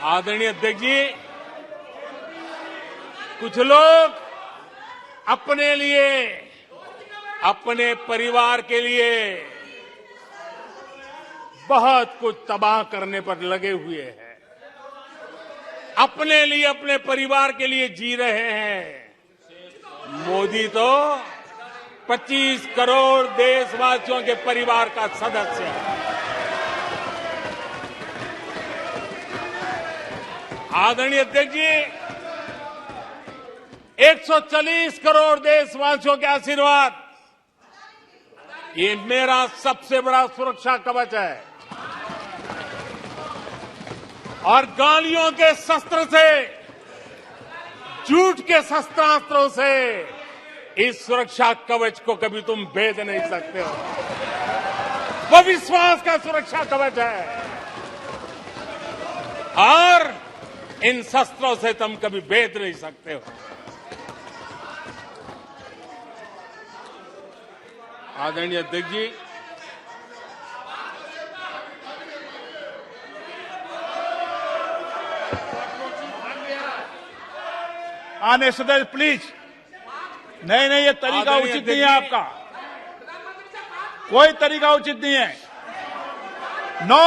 आदरणीय अध्यक्ष जी, कुछ लोग अपने लिए, अपने परिवार के लिए बहुत कुछ तबाह करने पर लगे हुए हैं। अपने लिए, अपने परिवार के लिए जी रहे हैं। मोदी तो 25 करोड़ देशवासियों के परिवार का सदस्य है। आदरणीय अध्यक्ष जी, 140 करोड़ देशवासियों के आशीर्वाद, ये मेरा सबसे बड़ा सुरक्षा कवच है। और गालियों के शस्त्र से, झूठ के शस्त्रास्त्रों से इस सुरक्षा कवच को कभी तुम भेद नहीं सकते हो। वो विश्वास का सुरक्षा कवच है और इन शस्त्रों से तुम कभी भेद नहीं सकते हो। आदरणीय अध्यक्ष जी, आने सदस्य प्लीज। नहीं, ये तरीका उचित नहीं है आपका। कोई तरीका उचित नहीं है। नो,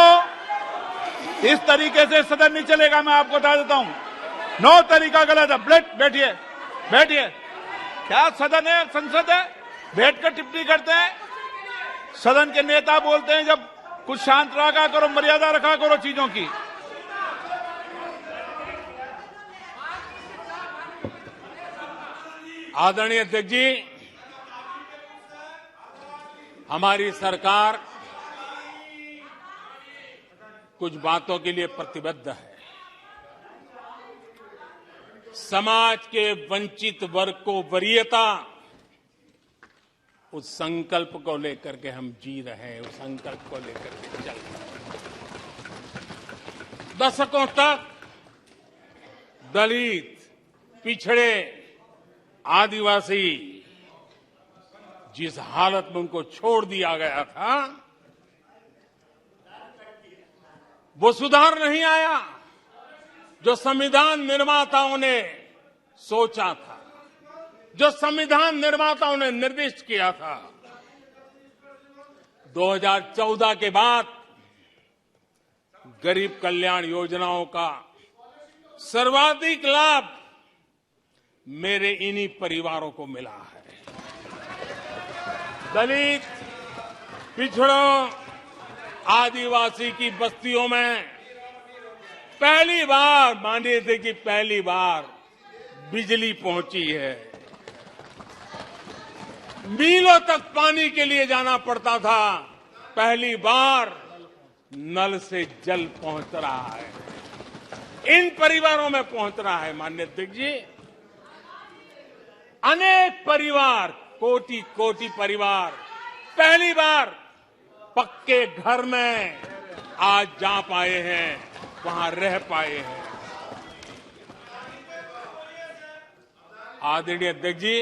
इस तरीके से सदन नहीं चलेगा। मैं आपको बता देता हूं, नो, तरीका गलत है। बैठिए, बैठिए। क्या सदन है, संसद है? बैठकर टिप्पणी करते हैं। सदन के नेता बोलते हैं जब कुछ शांत रखा करो, मर्यादा रखा करो चीजों की। आदरणीय अध्यक्ष जी, हमारी सरकार कुछ बातों के लिए प्रतिबद्ध है। समाज के वंचित वर्ग को वरीयता, उस संकल्प को लेकर के हम जी रहे हैं, उस संकल्प को लेकर के चल रहे हैं। दशकों तक दलित, पिछड़े, आदिवासी जिस हालत में उनको छोड़ दिया गया था, वो सुधार नहीं आया जो संविधान निर्माताओं ने सोचा था, जो संविधान निर्माताओं ने निर्दिष्ट किया था। 2014 के बाद गरीब कल्याण योजनाओं का सर्वाधिक लाभ मेरे इन्हीं परिवारों को मिला है। दलित, पिछड़ों, आदिवासी की बस्तियों में पहली बार, मानिए थे कि पहली बार बिजली पहुंची है। मीलों तक पानी के लिए जाना पड़ता था, पहली बार नल से जल पहुंच रहा है। इन परिवारों में पहुंच रहा है। माननीय अध्यक्ष जी, अनेक परिवार, कोटि कोटि परिवार पहली बार पक्के घर में आज जा पाए हैं, वहां रह पाए हैं। आदरणीय अध्यक्ष जी,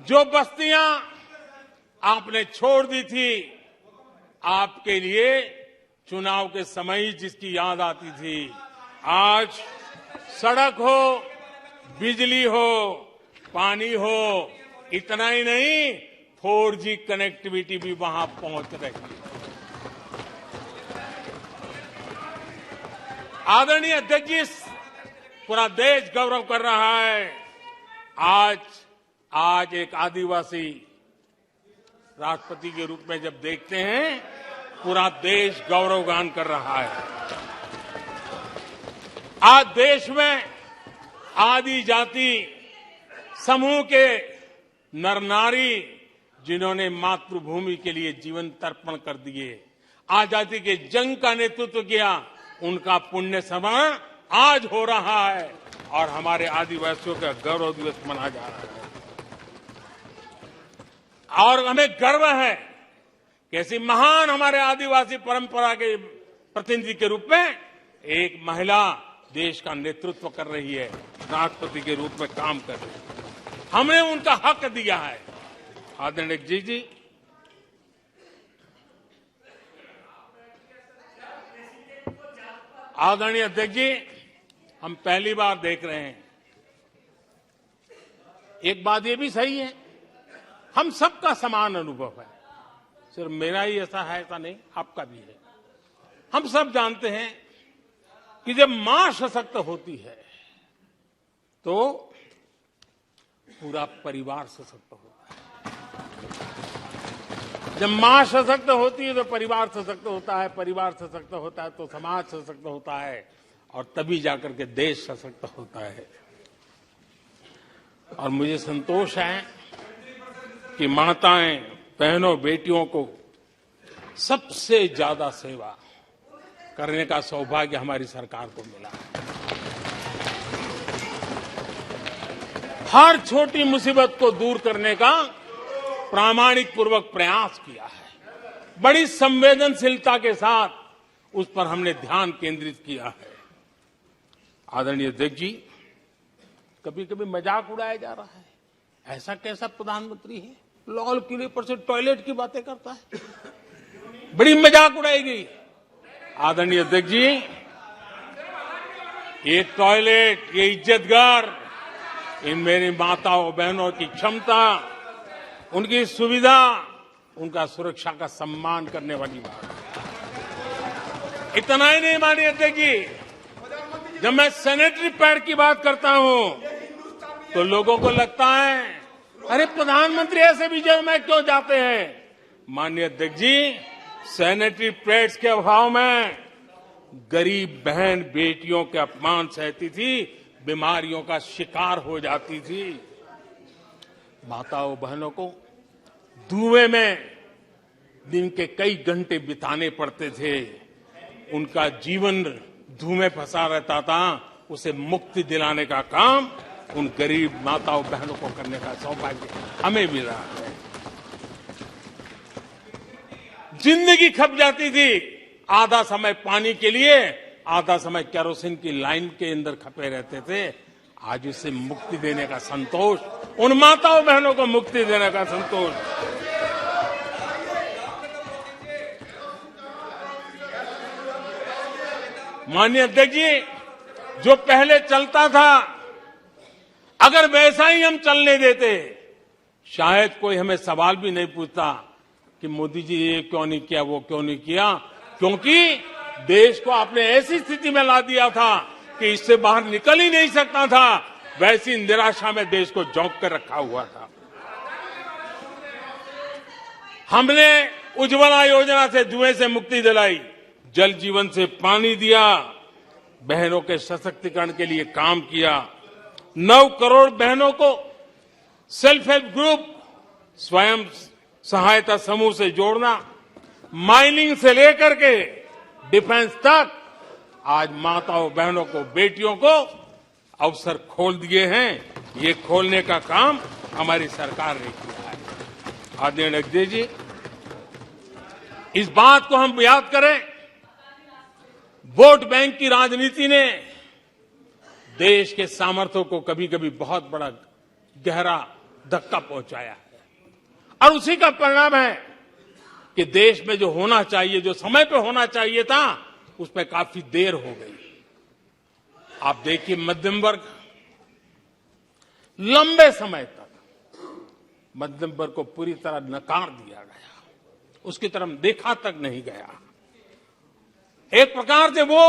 जो बस्तियां आपने छोड़ दी थी, आपके लिए चुनाव के समय ही जिसकी याद आती थी, आज सड़क हो, बिजली हो, पानी हो, इतना ही नहीं 4G कनेक्टिविटी भी वहां पहुंच रही है। आदरणीय अध्यक्ष जी, पूरा देश गौरव कर रहा है। आज एक आदिवासी राष्ट्रपति के रूप में जब देखते हैं, पूरा देश गौरवगान कर रहा है। आज देश में आदि जाति समूह के नर नारी, जिन्होंने मातृभूमि के लिए जीवन तर्पण कर दिए, आजादी के जंग का नेतृत्व किया, उनका पुण्य स्मरण आज हो रहा है और हमारे आदिवासियों का गौरव दिवस मनाया जा रहा है। और हमें गर्व है कि ऐसी महान हमारे आदिवासी परंपरा के प्रतिनिधि के रूप में एक महिला देश का नेतृत्व कर रही है, राष्ट्रपति के रूप में काम कर रही है। हमने उनका हक दिया है। आदरणीय जी, आदरणीय अध्यक्ष जी, हम पहली बार देख रहे हैं। एक बात ये भी सही है, हम सबका समान अनुभव है, सिर्फ मेरा ही ऐसा है ऐसा नहीं, आपका भी है। हम सब जानते हैं कि जब मां सशक्त होती है तो पूरा परिवार सशक्त होता है। जब मां सशक्त होती है तो परिवार सशक्त होता है, परिवार सशक्त होता है तो समाज सशक्त होता है, और तभी जाकर के देश सशक्त होता है। और मुझे संतोष है कि माताएं, बहनों, बेटियों को सबसे ज्यादा सेवा करने का सौभाग्य हमारी सरकार को मिला है। हर छोटी मुसीबत को दूर करने का प्रामाणिक पूर्वक प्रयास किया है। बड़ी संवेदनशीलता के साथ उस पर हमने ध्यान केंद्रित किया है। आदरणीय अध्यक्ष जी, कभी कभी मजाक उड़ाया जा रहा है, ऐसा कैसा प्रधानमंत्री है, लाल किले पर से टॉयलेट की बातें करता है, बड़ी मजाक उड़ाई गई। आदरणीय अध्यक्ष जी, ये टॉयलेट, ये इज्जतघर, इन मेरी माताओं बहनों की क्षमता, उनकी सुविधा, उनका सुरक्षा का सम्मान करने वाली बात है। इतना ही नहीं मानिए अध्यक्ष जी, जब मैं सैनिटरी पैड की बात करता हूं तो लोगों को लगता है अरे प्रधानमंत्री ऐसे विजय में क्यों जाते हैं। माननीय अध्यक्ष जी, सैनिटरी पैड्स के अभाव में गरीब बहन बेटियों के अपमान सहती थी, बीमारियों का शिकार हो जाती थी। माताओं बहनों को धुएं में दिन के कई घंटे बिताने पड़ते थे, उनका जीवन धुएं फंसा रहता था, उसे मुक्ति दिलाने का काम उन गरीब माताओं बहनों को करने का सौभाग्य हमें मिला है। जिंदगी खप जाती थी, आधा समय पानी के लिए, आधा समय केरोसिन की लाइन के अंदर खपे रहते थे। आज उसे मुक्ति देने का संतोष, उन माताओं बहनों को मुक्ति देने का संतोष। माननीय अध्यक्ष जी, जो पहले चलता था, अगर वैसा ही हम चलने देते, शायद कोई हमें सवाल भी नहीं पूछता कि मोदी जी ये क्यों नहीं किया, वो क्यों नहीं किया, क्योंकि देश को आपने ऐसी स्थिति में ला दिया था कि इससे बाहर निकल ही नहीं सकता था। वैसी निराशा में देश को झोंक कर रखा हुआ था। हमने उज्ज्वला योजना से धुएं से मुक्ति दिलाई, जल जीवन से पानी दिया, बहनों के सशक्तिकरण के लिए काम किया। 9 करोड़ बहनों को सेल्फ हेल्प ग्रुप, स्वयं सहायता समूह से जोड़ना, माइनिंग से लेकर के डिफेंस तक, आज माताओं बहनों को, बेटियों को अवसर खोल दिए हैं। ये खोलने का काम हमारी सरकार ने किया है। आदरणीय अध्यक्ष जी, इस बात को हम याद करें, वोट बैंक की राजनीति ने देश के सामर्थ्य को कभी कभी बहुत बड़ा गहरा धक्का पहुंचाया है, और उसी का परिणाम है कि देश में जो होना चाहिए, जो समय पे होना चाहिए था, उसमें काफी देर हो गई। आप देखिए, मध्यम वर्ग लंबे समय तक मध्यम वर्ग को पूरी तरह नकार दिया गया, उसकी तरफ देखा तक नहीं गया। एक प्रकार से वो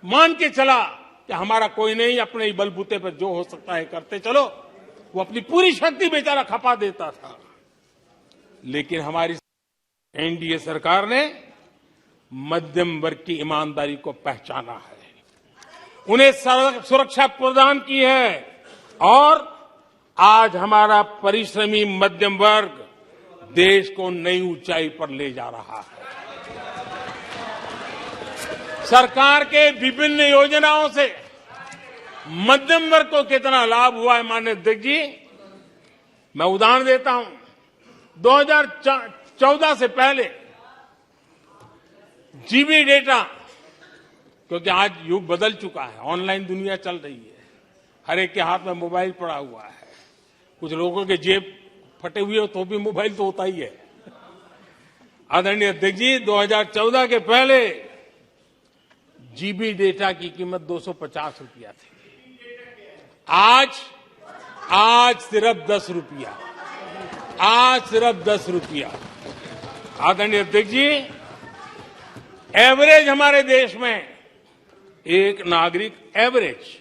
मान के चला कि हमारा कोई नहीं, अपने ही बलबूते पर जो हो सकता है करते चलो, वो अपनी पूरी शक्ति बेचारा खपा देता था। लेकिन हमारी एनडीए सरकार ने मध्यम वर्ग की ईमानदारी को पहचाना है, उन्हें सुरक्षा प्रदान की है, और आज हमारा परिश्रमी मध्यम वर्ग देश को नई ऊंचाई पर ले जा रहा है। सरकार के विभिन्न योजनाओं से मध्यम वर्ग को कितना लाभ हुआ है, माननीय अध्यक्ष जी, मैं उदाहरण देता हूं। 2014 से पहले जीबी डेटा, क्योंकि आज युग बदल चुका है, ऑनलाइन दुनिया चल रही है, हर एक के हाथ में मोबाइल पड़ा हुआ है, कुछ लोगों के जेब फटे हुए हो तो भी मोबाइल तो होता ही है। आदरणीय अध्यक्ष जी, 2014 के पहले जीबी डेटा की कीमत 250 रुपया थी। आज सिर्फ 10 रुपया। आज सिर्फ 10 रुपया। आदरणीय अध्यक्ष जी, एवरेज हमारे देश में एक नागरिक एवरेज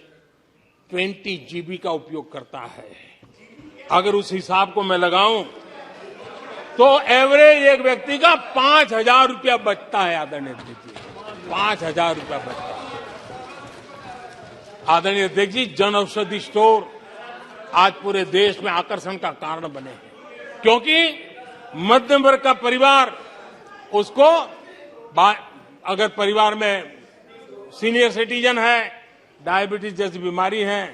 20 जीबी का उपयोग करता है। अगर उस हिसाब को मैं लगाऊं तो एवरेज एक व्यक्ति का 5,000 रुपया बचता है। आदरणीय अध्यक्ष जी, 5,000 रुपया बचता है। आदरणीय अध्यक्ष जी, जन औषधि स्टोर आज पूरे देश में आकर्षण का कारण बने हैं, क्योंकि मध्यम वर्ग का परिवार उसको अगर परिवार में सीनियर सिटीजन है, डायबिटीज जैसी बीमारी है,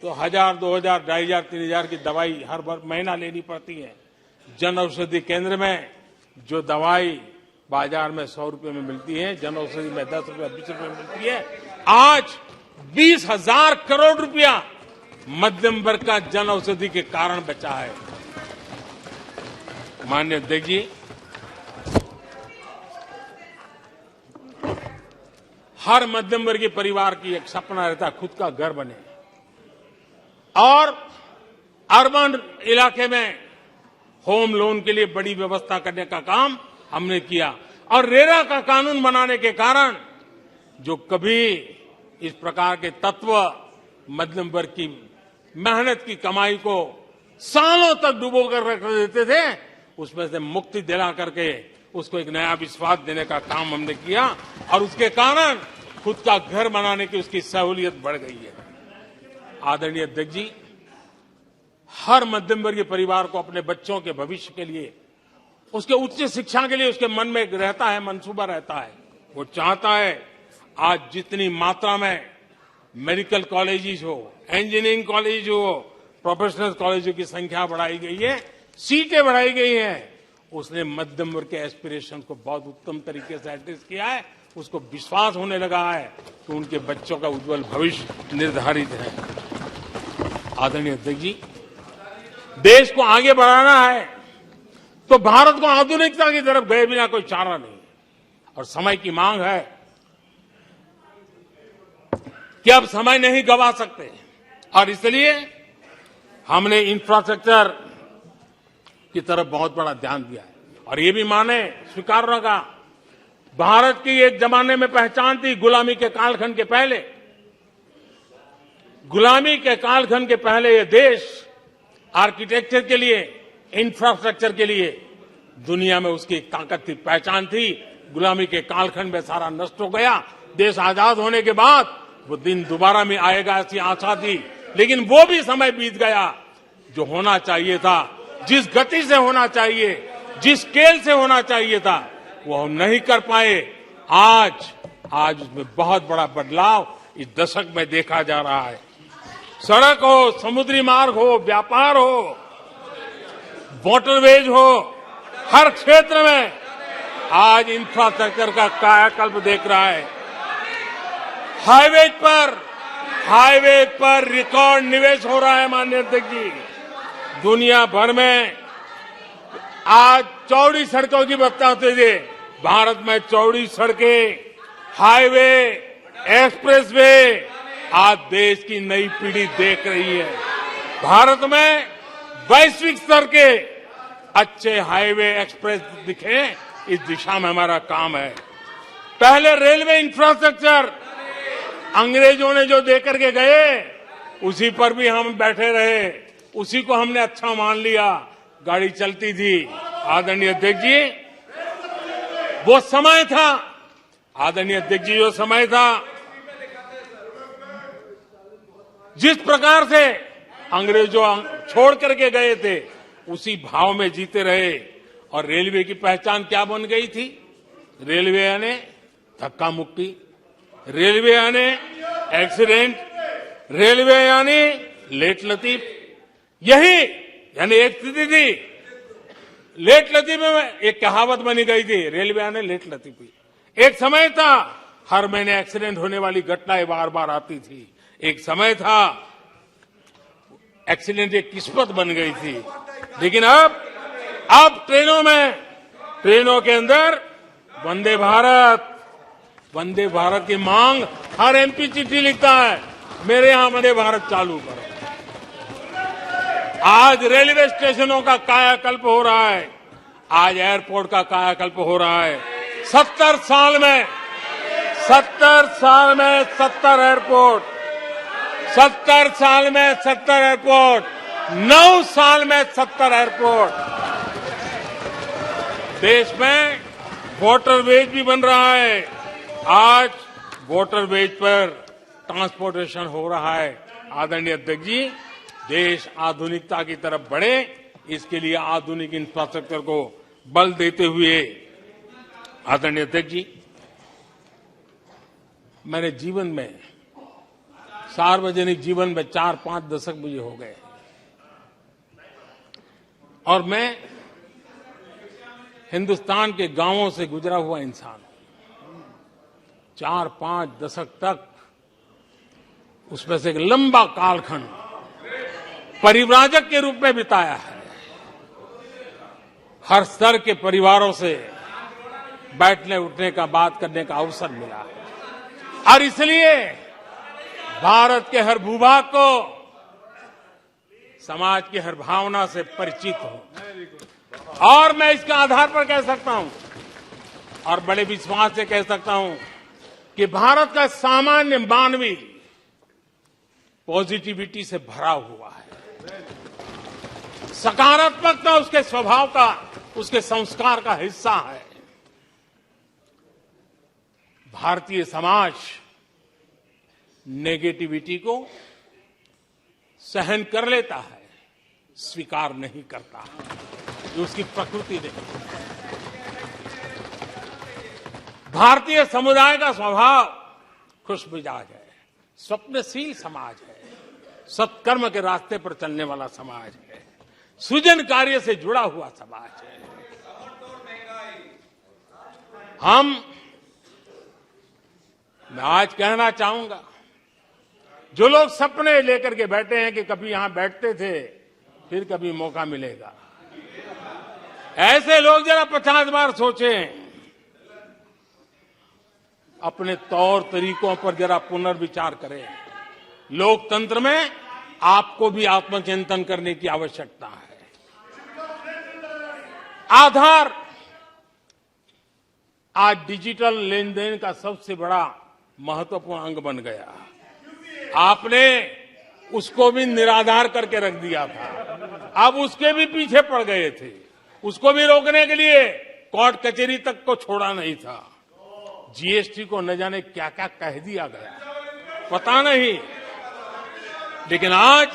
तो 1,000, 2,000, 2,500, 3,000 की दवाई हर महीना लेनी पड़ती है। जन औषधि केंद्र में जो दवाई बाजार में 100 रुपए में मिलती है, जन औषधि में 10 रुपए 20 रुपए में मिलती है। आज 20,000 करोड़ रुपया मध्यम वर्ग का जन औषधि के कारण बचा है। माननीय अध्यक्ष जी, हर मध्यम वर्गीय परिवार की एक सपना रहता है खुद का घर बने, और अर्बन इलाके में होम लोन के लिए बड़ी व्यवस्था करने का काम हमने किया। और रेरा का कानून बनाने के कारण जो कभी इस प्रकार के तत्व मध्यम वर्ग की मेहनत की कमाई को सालों तक डुबो कर रख देते थे, उसमें से मुक्ति दिला करके उसको एक नया विश्वास देने का काम हमने किया, और उसके कारण खुद का घर बनाने की उसकी सहूलियत बढ़ गई है। आदरणीय अध्यक्ष जी, हर मध्यम वर्गीय परिवार को अपने बच्चों के भविष्य के लिए, उसके उच्च शिक्षा के लिए उसके मन में रहता है, मंसूबा रहता है। वो चाहता है आज जितनी मात्रा में मेडिकल कॉलेजेस हो, इंजीनियरिंग कॉलेज हो, प्रोफेशनल कॉलेजों की संख्या बढ़ाई गई है, सीटें बढ़ाई गई हैं, उसने मध्यम वर्ग के एस्पिरेशन को बहुत उत्तम तरीके से एड्रेस किया है। उसको विश्वास होने लगा है कि उनके बच्चों का उज्जवल भविष्य निर्धारित है। आदरणीय अध्यक्ष जी, देश को आगे बढ़ाना है तो भारत को आधुनिकता की तरफ गए बिना कोई चारा नहीं, और समय की मांग है कि अब समय नहीं गवा सकते, और इसलिए हमने इंफ्रास्ट्रक्चर की तरफ बहुत बड़ा ध्यान दिया है। और ये भी माने स्वीकार होगा, भारत की एक जमाने में पहचान थी गुलामी के कालखंड के पहले। गुलामी के कालखंड के पहले ये देश आर्किटेक्चर के लिए, इंफ्रास्ट्रक्चर के लिए दुनिया में उसकी एक ताकत थी, पहचान थी। गुलामी के कालखंड में सारा नष्ट हो गया। देश आजाद होने के बाद वो दिन दोबारा में आएगा ऐसी आशा थी, लेकिन वो भी समय बीत गया। जो होना चाहिए था, जिस गति से होना चाहिए, जिस स्केल से होना चाहिए था, वो हम नहीं कर पाए। आज उसमें बहुत बड़ा बदलाव इस दशक में देखा जा रहा है। सड़क हो, समुद्री मार्ग हो, व्यापार हो, वाटरवेज हो, हर क्षेत्र में आज इंफ्रास्ट्रक्चर का कायाकल्प देख रहा है। हाईवे पर रिकॉर्ड निवेश हो रहा है। माननीय अध्यक्ष जी, दुनिया भर में आज चौड़ी सड़कों की बात होती थी, भारत में चौड़ी सड़कें, हाईवे, एक्सप्रेसवे आज देश की नई पीढ़ी देख रही है। भारत में वैश्विक स्तर के अच्छे हाईवे, एक्सप्रेस दिखे, इस दिशा में हमारा काम है। पहले रेलवे इंफ्रास्ट्रक्चर अंग्रेजों ने जो देकर के गए, उसी पर भी हम बैठे रहे, उसी को हमने अच्छा मान लिया, गाड़ी चलती थी। आदरणीय अध्यक्ष जी, वो समय था, आदरणीय अध्यक्ष जी, वो समय था जिस प्रकार से अंग्रेजों छोड़ करके गए थे, उसी भाव में जीते रहे। और रेलवे की पहचान क्या बन गई थी? रेलवे यानी धक्का मुक्की, रेलवे यानी एक्सीडेंट, रेलवे यानी लेट लतीफ। यही यानी एक स्थिति थी, लेट लतीफ में एक कहावत बनी गई थी, रेलवे यानी लेट लतीफी। एक समय था हर महीने एक्सीडेंट होने वाली घटनाएं बार बार आती थी। एक समय था एक्सीडेंट एक किस्मत बन गई थी। लेकिन अब ट्रेनों के अंदर वंदे भारत, वंदे भारत की मांग हर एमपी चिट्ठी लिखता है, मेरे यहां वंदे भारत चालू करो। आज रेलवे स्टेशनों का कायाकल्प हो रहा है, आज एयरपोर्ट का कायाकल्प हो रहा है। 70 साल में 70 एयरपोर्ट, 70 साल में 70 एयरपोर्ट, 9 साल में 70 एयरपोर्ट। देश में वाटरवेज भी बन रहा है। आज वाटरवेज पर ट्रांसपोर्टेशन हो रहा है। आदरणीय अध्यक्ष जी, देश आधुनिकता की तरफ बढ़े, इसके लिए आधुनिक इंफ्रास्ट्रक्चर को बल देते हुए आदरणीय अध्यक्ष जी, मैंने जीवन में, सार्वजनिक जीवन में 4-5 दशक मुझे हो गए और मैं हिंदुस्तान के गांवों से गुजरा हुआ इंसान हूं। 4-5 दशक तक उसमें से एक लंबा कालखंड परिव्राजक के रूप में बिताया है। हर स्तर के परिवारों से बैठने उठने का, बात करने का अवसर मिला है और इसलिए भारत के हर भूभाग को, समाज की हर भावना से परिचित हूं और मैं इसके आधार पर कह सकता हूं और बड़े विश्वास से कह सकता हूं कि भारत का सामान्य मानवी पॉजिटिविटी से भरा हुआ है। सकारात्मकता उसके स्वभाव का, उसके संस्कार का हिस्सा है। भारतीय समाज नेगेटिविटी को सहन कर लेता है, स्वीकार नहीं करता। ये उसकी प्रकृति नहीं। भारतीय समुदाय का स्वभाव खुशमिजाज है, स्वप्नशील समाज है, सत्कर्म के रास्ते पर चलने वाला समाज है, सृजन कार्य से जुड़ा हुआ समाज है। मैं आज कहना चाहूंगा, जो लोग सपने लेकर के बैठे हैं कि कभी यहां बैठते थे, फिर कभी मौका मिलेगा, ऐसे लोग जरा 50 बार सोचें, अपने तौर तरीकों पर जरा पुनर्विचार करें। लोकतंत्र में आपको भी आत्मचिंतन करने की आवश्यकता है। आधार आज डिजिटल लेन देन का सबसे बड़ा महत्वपूर्ण अंग बन गया। आपने उसको भी निराधार करके रख दिया था, अब उसके भी पीछे पड़ गए थे। उसको भी रोकने के लिए कोर्ट कचहरी तक को छोड़ा नहीं था। जीएसटी को न जाने क्या क्या कह दिया गया, पता नहीं, लेकिन आज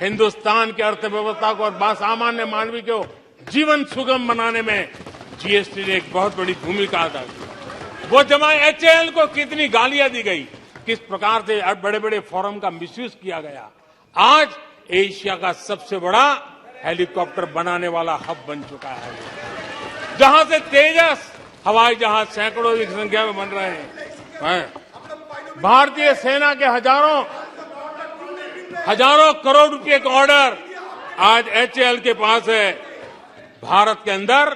हिंदुस्तान की अर्थव्यवस्था को और सामान्य मानवी को जीवन सुगम बनाने में जीएसटी ने एक बहुत बड़ी भूमिका अदा की। वो जमा एचएएल को कितनी गालियां दी गई, किस प्रकार से बड़े बड़े फोरम का मिसयूज किया गया। आज एशिया का सबसे बड़ा हेलीकॉप्टर बनाने वाला हब बन चुका है, जहां से तेजस हवाई जहाज सैकड़ों की संख्या में बन रहे हैं। भारतीय सेना के हजारों करोड़ रुपए का ऑर्डर आज एचएएल के पास है। भारत के अंदर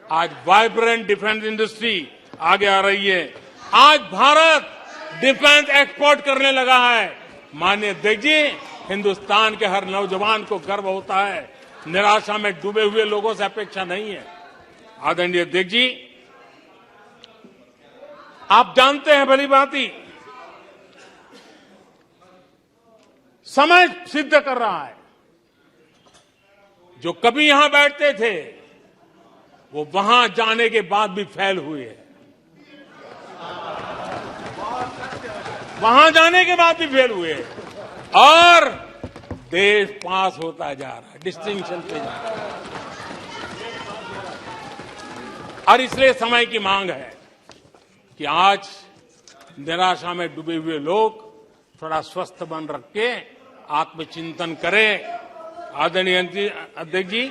आज वाइब्रेंट डिफेंस इंडस्ट्री आगे आ रही है। आज भारत डिफेंस एक्सपोर्ट करने लगा है। माननीय अध्यक्ष जी, हिंदुस्तान के हर नौजवान को गर्व होता है। निराशा में डूबे हुए लोगों से अपेक्षा नहीं है। आदरणीय अध्यक्ष जी, आप जानते हैं भली भांति, समय सिद्ध कर रहा है, जो कभी यहां बैठते थे वो वहां जाने के बाद भी फेल हुए हैं। वहां जाने के बाद भी फेल हुए हैं और देश पास होता जा रहा है, डिस्टिंक्शन पे जा रहा है। और इसलिए समय की मांग है कि आज निराशा में डूबे हुए लोग थोड़ा स्वस्थ मन रख के आत्मचिंतन करें। आदरणीय अध्यक्ष जी,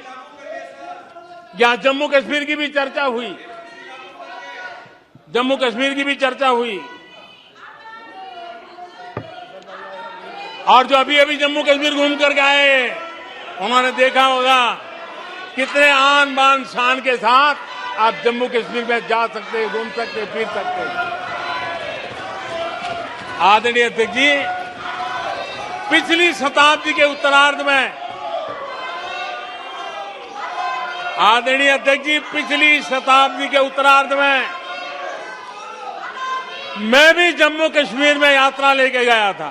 यहां जम्मू कश्मीर की भी चर्चा हुई, जम्मू कश्मीर की भी चर्चा हुई, और जो अभी अभी जम्मू कश्मीर घूम कर गए उन्होंने देखा होगा कितने आन बान शान के साथ आप जम्मू कश्मीर में जा सकते, घूम सकते, फिर सकते। आदरणीय अध्यक्ष जी, पिछली शताब्दी के उत्तरार्ध में, आदरणीय अध्यक्ष जी, पिछली शताब्दी के उत्तरार्ध में मैं भी जम्मू कश्मीर में यात्रा लेके गया था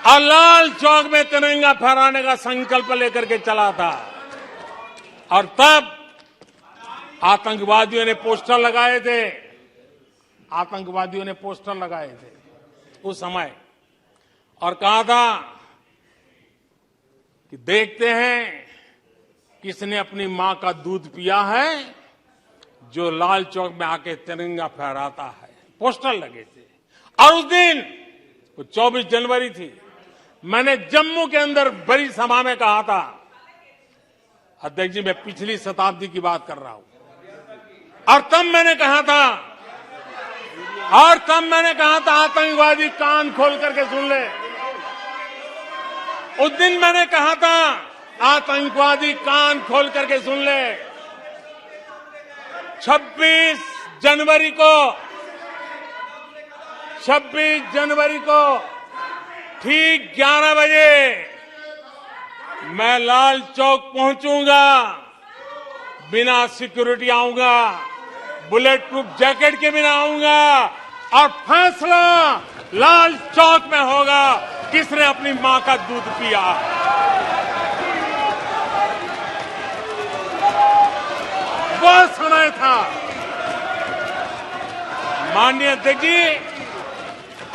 और लाल चौक में तिरंगा फहराने का संकल्प लेकर के चला था। और तब आतंकवादियों ने पोस्टर लगाए थे, उस समय, और कहा था कि देखते हैं किसने अपनी मां का दूध पिया है जो लाल चौक में आके तिरंगा फहराता है। पोस्टर लगे थे। और उस दिन वो 24 जनवरी थी, मैंने जम्मू के अंदर बड़ी सभा में कहा था, अध्यक्ष जी मैं पिछली शताब्दी की बात कर रहा हूं, और तब मैंने कहा था आतंकवादी कान खोल करके सुन ले। उस दिन मैंने कहा था आतंकवादी कान खोल करके सुन ले। 26 जनवरी को ठीक 11 बजे मैं लाल चौक पहुंचूंगा, बिना सिक्योरिटी आऊंगा, बुलेट प्रूफ जैकेट के बिना आऊंगा, और फैसला लाल चौक में होगा किसने अपनी मां का दूध पिया। वो समय था माननीय अध्यक्ष जी।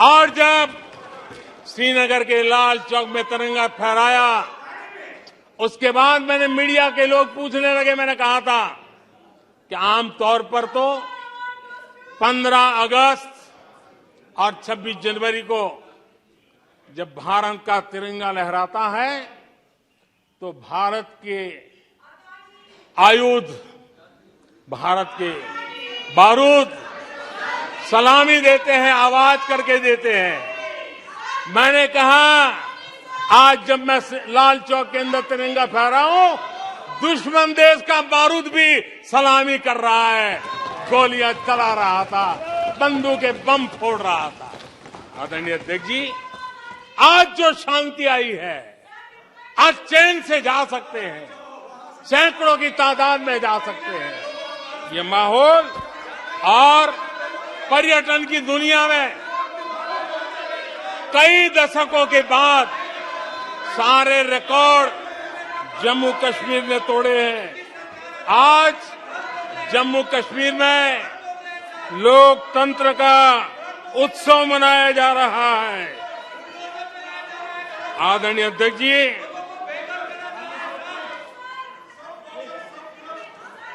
और जब श्रीनगर के लाल चौक में तिरंगा फहराया, उसके बाद मैंने मीडिया के लोग पूछने लगे, मैंने कहा था कि आमतौर पर तो 15 अगस्त और 26 जनवरी को जब भारत का तिरंगा लहराता है तो भारत के आयुध, भारत के बारूद सलामी देते हैं, आवाज करके देते हैं। मैंने कहा आज जब मैं लाल चौक के अंदर तिरंगा फहरा हूं, दुश्मन देश का बारूद भी सलामी कर रहा है, गोलियां चला रहा था, बंदूकें बम फोड़ रहा था। आदरणीय अध्यक्ष जी, आज जो शांति आई है, आज चैन से जा सकते हैं, सैकड़ों की तादाद में जा सकते हैं। ये माहौल और पर्यटन की दुनिया में कई दशकों के बाद सारे रिकॉर्ड जम्मू कश्मीर ने तोड़े हैं। आज जम्मू कश्मीर में लोकतंत्र का उत्सव मनाया जा रहा है। आदरणीय अध्यक्ष जी,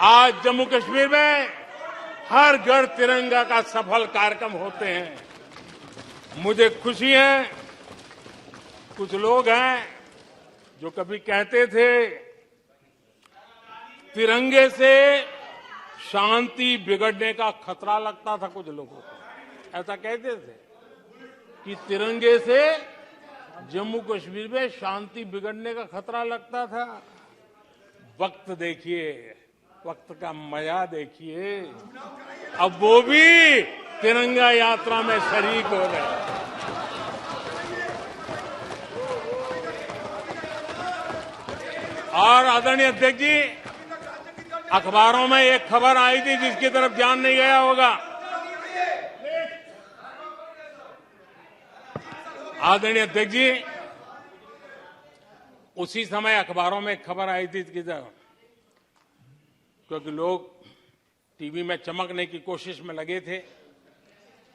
आज जम्मू कश्मीर में हर घर तिरंगा का सफल कार्यक्रम होते हैं। मुझे खुशी है, कुछ लोग हैं जो कभी कहते थे तिरंगे से शांति बिगड़ने का खतरा लगता था, कुछ लोगों को ऐसा कहते थे कि तिरंगे से जम्मू कश्मीर में शांति बिगड़ने का खतरा लगता था। वक्त देखिए, वक्त का मजा देखिए, अब वो भी तिरंगा यात्रा में शरीक हो गए। और आदरणीय अध्यक्ष जी, अखबारों में एक खबर आई थी जिसकी तरफ ध्यान नहीं गया होगा। आदरणीय अध्यक्ष जी, उसी समय अखबारों में एक खबर आई थी इसकी तरफ, क्योंकि लोग टीवी में चमकने की कोशिश में लगे थे,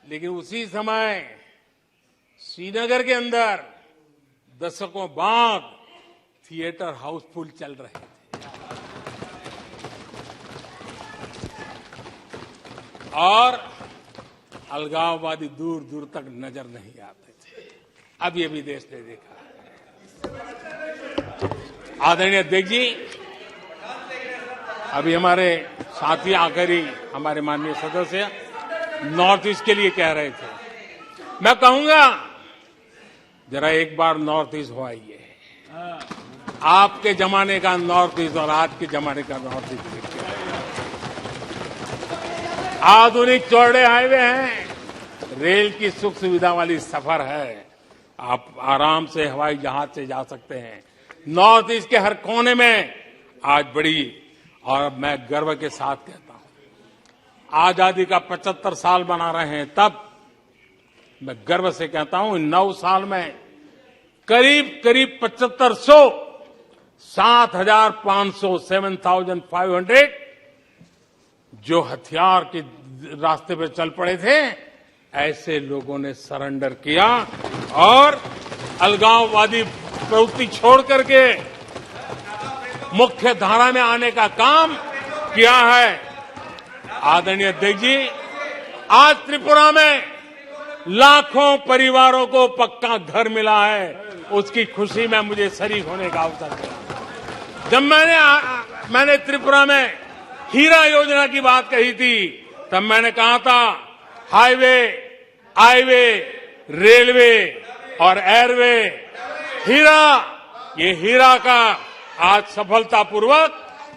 लेकिन उसी समय श्रीनगर के अंदर दशकों बाद थिएटर हाउसफुल चल रहे थे और अलगाववादी दूर दूर तक नजर नहीं आते थे। अब ये भी देश ने देखा। आदरणीय अध्यक्ष जी, अभी हमारे साथी आकर ही हमारे माननीय सदस्य नॉर्थ ईस्ट के लिए कह रहे थे। मैं कहूंगा जरा एक बार नॉर्थ ईस्ट हो आइए। आपके जमाने का नॉर्थ ईस्ट और आज के जमाने का नॉर्थ ईस्ट देखिए। आधुनिक चौड़े हाईवे हैं, रेल की सुख सुविधा वाली सफर है। आप आराम से हवाई जहाज से जा सकते हैं। नॉर्थ ईस्ट के हर कोने में आज बड़ी, और मैं गर्व के साथ कहता हूं, आजादी का 75 साल मना रहे हैं, तब मैं गर्व से कहता हूं 9 साल में करीब 7500 7,500 7,500 जो हथियार के रास्ते पर चल पड़े थे, ऐसे लोगों ने सरेंडर किया और अलगाववादी प्रवृत्ति छोड़ करके मुख्य धारा में आने का काम किया है। आदरणीय अध्यक्ष जी, आज त्रिपुरा में लाखों परिवारों को पक्का घर मिला है, उसकी खुशी में मुझे शरीक होने का अवसर मिला। जब मैंने त्रिपुरा में हीरा योजना की बात कही थी, तब मैंने कहा था हाईवे, हाईवे, रेलवे और एयरवे, ये हीरा का आज सफलतापूर्वक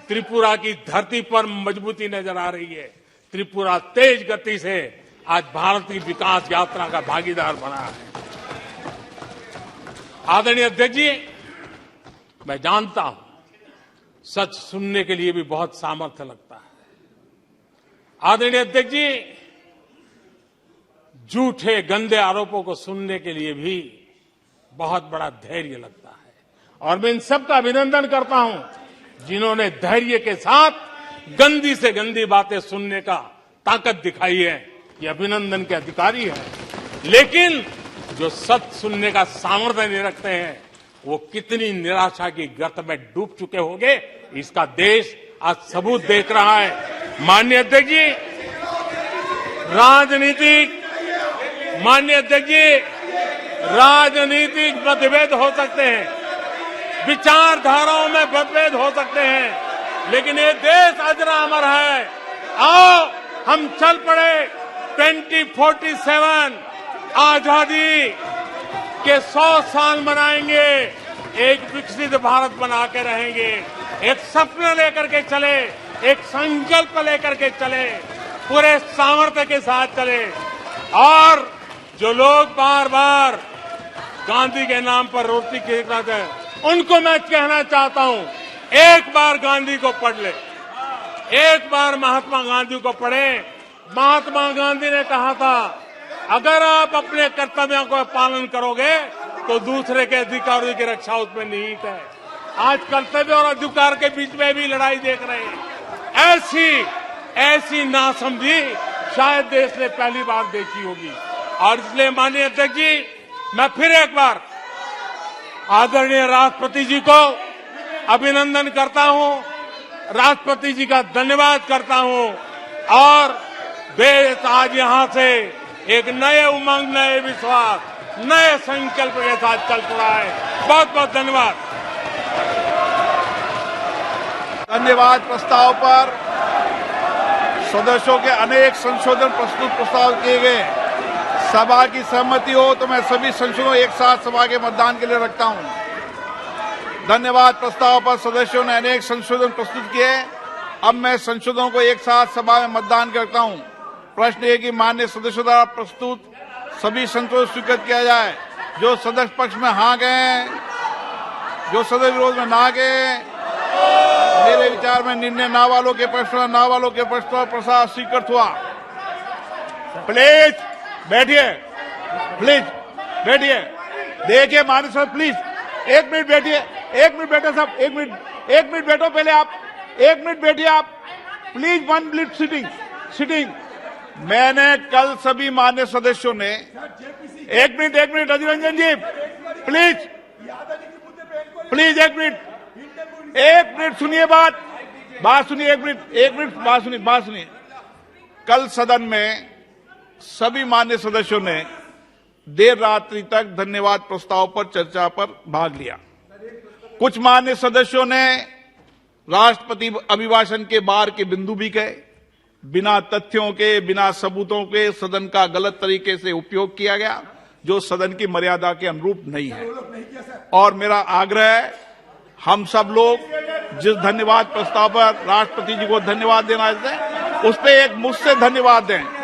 त्रिपुरा की धरती पर मजबूती नजर आ रही है। त्रिपुरा तेज गति से आज भारत की विकास यात्रा का भागीदार बना है। आदरणीय अध्यक्ष जी, मैं जानता हूं सच सुनने के लिए भी बहुत सामर्थ्य लगता है। आदरणीय अध्यक्ष जी, झूठे गंदे आरोपों को सुनने के लिए भी बहुत बड़ा धैर्य लगता है, और मैं इन सबका अभिनंदन करता हूं जिन्होंने धैर्य के साथ गंदी से गंदी बातें सुनने का ताकत दिखाई है। ये अभिनंदन के अधिकारी हैं। लेकिन जो सच सुनने का सामर्थ्य नहीं रखते हैं, वो कितनी निराशा की गर्त में डूब चुके होंगे, इसका देश आज सबूत देख रहा है। माननीय अध्यक्ष जी, राजनीतिक मतभेद हो सकते हैं, विचारधाराओं में मतभेद हो सकते हैं, लेकिन ये देश अजरा अमर है। आओ हम चल पड़े 2047 आजादी के 100 साल मनाएंगे, एक विकसित भारत बना के रहेंगे, एक सपना लेकर के चले, एक संकल्प लेकर के चले, पूरे सामर्थ्य के साथ चले। और जो लोग बार बार गांधी के नाम पर रोटी खिलाते हैं, उनको मैं कहना चाहता हूं, एक बार गांधी को पढ़ ले, एक बार महात्मा गांधी को पढ़े। महात्मा गांधी ने कहा था, अगर आप अपने कर्तव्यों को पालन करोगे तो दूसरे के अधिकारों की रक्षा उसमें निहित है। आज कर्तव्य और अधिकार के बीच में भी लड़ाई देख रहे हैं। ऐसी नासमझी शायद देश ने पहली बार देखी होगी। और इसलिए माननीय अध्यक्ष जी, मैं फिर एक बार आदरणीय राष्ट्रपति जी को अभिनंदन करता हूं, राष्ट्रपति जी का धन्यवाद करता हूं, और देश आज यहां से एक नए उमंग, नए विश्वास, नए संकल्प के साथ चल पड़ा है। बहुत बहुत धन्यवाद। धन्यवाद। प्रस्ताव पर सदस्यों के अनेक संशोधन प्रस्ताव किए गए। सभा की सहमति हो तो मैं सभी संशोधनों एक साथ सभा के मतदान के लिए रखता हूं। धन्यवाद। प्रस्ताव पर सदस्यों ने अनेक संशोधन प्रस्तुत किए। अब मैं संशोधनों को एक साथ सभा में मतदान करता हूं। प्रश्न है कि माननीय सदस्यों द्वारा प्रस्तुत सभी संशोधन स्वीकृत किया जाए। जो सदस्य पक्ष में हाँ गए, जो सदस्य विरोध में ना गए, मेरे विचार में निर्णय ना वालों के पक्ष पर प्रस्ताव स्वीकृत हुआ। प्लीज बैठिए, प्लीज बैठिए। देखिए माननीय सदस्य, प्लीज 1 मिनट बैठिए, 1 मिनट बैठे सब, 1 मिनट बैठो पहले आप, 1 मिनट बैठिए आप, प्लीज 1 मिनट सिटिंग। मैंने कल सभी मान्य सदस्यों ने 1 minute Adhir Ranjan ji, please 1 minute सुनिए, बात सुनिए, 1 मिनट बात सुनिए। कल सदन में सभी मान्य सदस्यों ने देर रात्रि तक धन्यवाद प्रस्ताव पर चर्चा पर भाग लिया। कुछ मान्य सदस्यों ने राष्ट्रपति अभिभाषण के बार के बिंदु भी कहे। बिना तथ्यों के, बिना सबूतों के सदन का गलत तरीके से उपयोग किया गया, जो सदन की मर्यादा के अनुरूप नहीं है। और मेरा आग्रह है, हम सब लोग जिस धन्यवाद प्रस्ताव पर राष्ट्रपति जी को धन्यवाद देना चाहते हैं, उस पर एक मुझसे धन्यवाद दें।